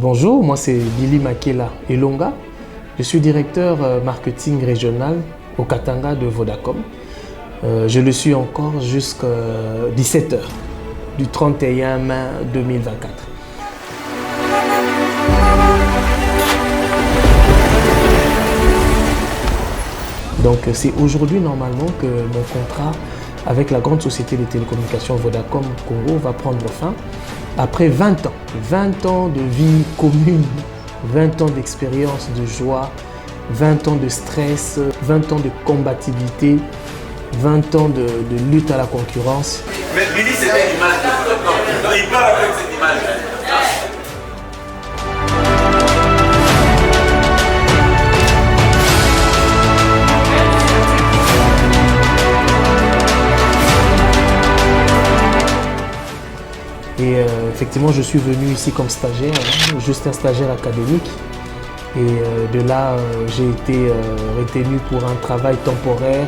Bonjour, moi c'est Billy Makela Elonga. Je suis directeur marketing régional au Katanga de Vodacom. Je le suis encore jusqu'à 17h du 31 mai 2024. Donc c'est aujourd'hui normalement que mon contrat avec la grande société de télécommunications Vodacom Congo va prendre fin. Après 20 ans de vie commune, 20 ans d'expérience, de joie, 20 ans de stress, 20 ans de combativité, 20 ans de lutte à la concurrence. Mais Billy, c'était une image de Vodacom. Il parle avec cette image. Et effectivement, je suis venu ici comme stagiaire, juste un stagiaire académique. Et de là, j'ai été retenu pour un travail temporaire.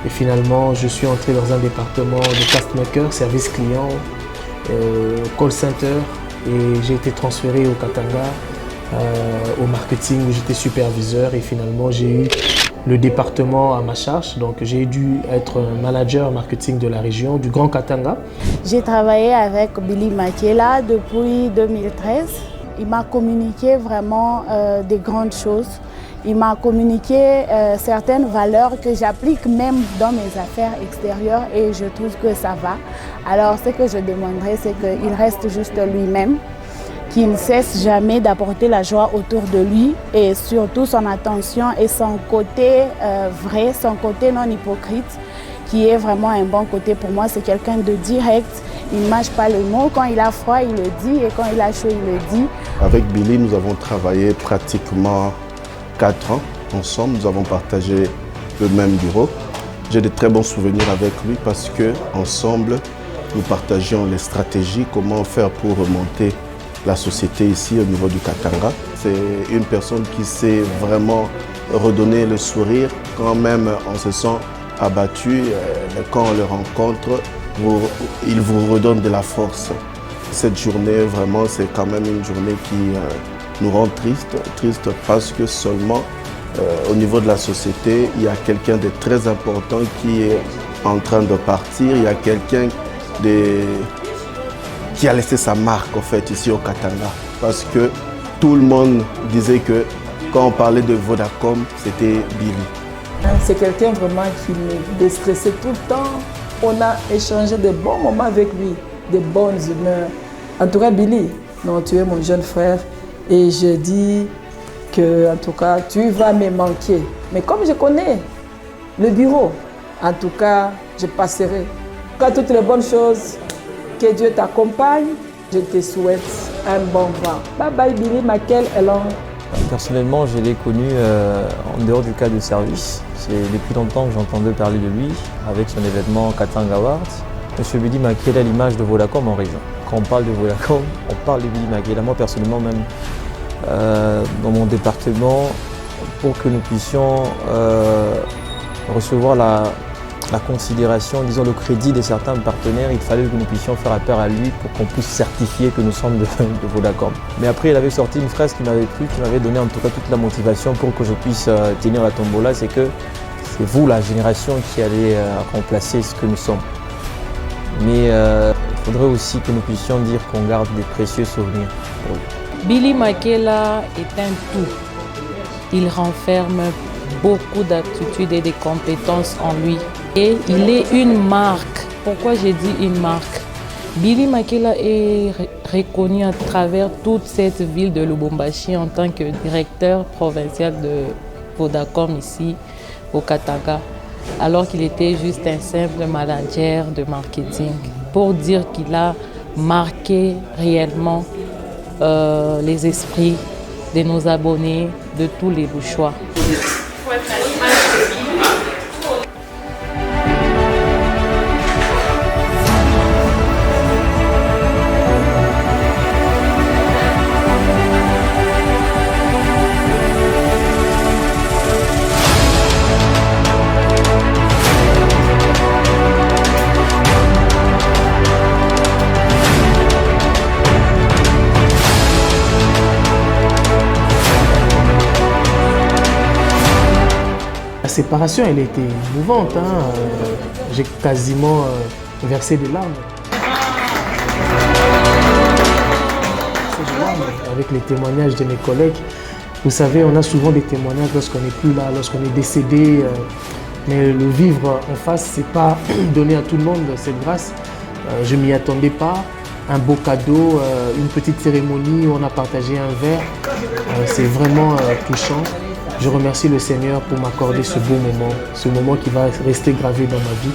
Et finalement, je suis entré dans un département de Castmaker, service client, call center. Et j'ai été transféré au Katanga, au marketing où j'étais superviseur. Et finalement, j'ai eu le département à ma charge. Donc j'ai dû être manager marketing de la région du Grand Katanga. J'ai travaillé avec Billy Makela depuis 2013. Il m'a communiqué vraiment des grandes choses. Il m'a communiqué certaines valeurs que j'applique même dans mes affaires extérieures et je trouve que ça va. Alors ce que je demanderais, c'est qu'il reste juste lui-même, qu'il ne cesse jamais d'apporter la joie autour de lui et surtout son attention et son côté vrai, son côté non hypocrite, qui est vraiment un bon côté pour moi. C'est quelqu'un de direct, il ne mâche pas les mots. Quand il a froid, il le dit et quand il a chaud, il le dit. Avec Billy, nous avons travaillé pratiquement 4 ans ensemble. Nous avons partagé le même bureau. J'ai de très bons souvenirs avec lui parce qu'ensemble, nous partagions les stratégies, comment faire pour remonter la société ici au niveau du Katanga. C'est une personne qui sait vraiment redonner le sourire quand même on se sent abattu. Quand on le rencontre, il vous redonne de la force. Cette journée, vraiment, c'est quand même une journée qui nous rend triste parce que seulement au niveau de la société, il y a quelqu'un de très important qui est en train de partir. Il y a quelqu'un qui a laissé sa marque en fait ici au Katanga. Parce que tout le monde disait que quand on parlait de Vodacom, c'était Billy. C'est quelqu'un vraiment qui me déstressait tout le temps. On a échangé de bons moments avec lui, de bonnes humeurs. En tout cas, Billy, non, tu es mon jeune frère et je dis que, en tout cas, tu vas me manquer. Mais comme je connais le bureau, en tout cas, je passerai. En tout cas, toutes les bonnes choses, que Dieu t'accompagne. Je te souhaite un bon vent. Bye bye Billy Makela Elonga. Personnellement, je l'ai connu en dehors du cadre de service. C'est depuis longtemps que j'entendais parler de lui avec son événement Katanga Awards. Monsieur Billy Makela est l'image de Vodacom en région. Quand on parle de Vodacom, on parle de Billy Makela. Moi personnellement même, dans mon département, pour que nous puissions recevoir la considération, disons le crédit de certains partenaires, il fallait que nous puissions faire appel à lui pour qu'on puisse certifier que nous sommes de Vodacom. Mais après, il avait sorti une phrase qui m'avait plu, qui m'avait donné en tout cas toute la motivation pour que je puisse tenir la tombola, c'est que c'est vous, la génération, qui allez remplacer ce que nous sommes. Mais il faudrait aussi que nous puissions dire qu'on garde des précieux souvenirs. Billy Makela est un tout. Il renferme beaucoup d'aptitudes et de compétences en lui. Et il est une marque. Pourquoi j'ai dit une marque? Billy Makela est reconnu à travers toute cette ville de Lubumbashi en tant que directeur provincial de Vodacom ici au Katanga, alors qu'il était juste un simple manager de marketing. Pour dire qu'il a marqué réellement les esprits de nos abonnés, de tous les Bouchois. séparation, elle était émouvante. J'ai quasiment versé des larmes. Avec les témoignages de mes collègues. Vous savez, on a souvent des témoignages lorsqu'on n'est plus là, lorsqu'on est décédé. Mais le vivre en face, c'est pas donner à tout le monde cette grâce. Je m'y attendais pas. Un beau cadeau, une petite cérémonie où on a partagé un verre. C'est vraiment touchant. Je remercie le Seigneur pour m'accorder ce beau moment qui va rester gravé dans ma vie.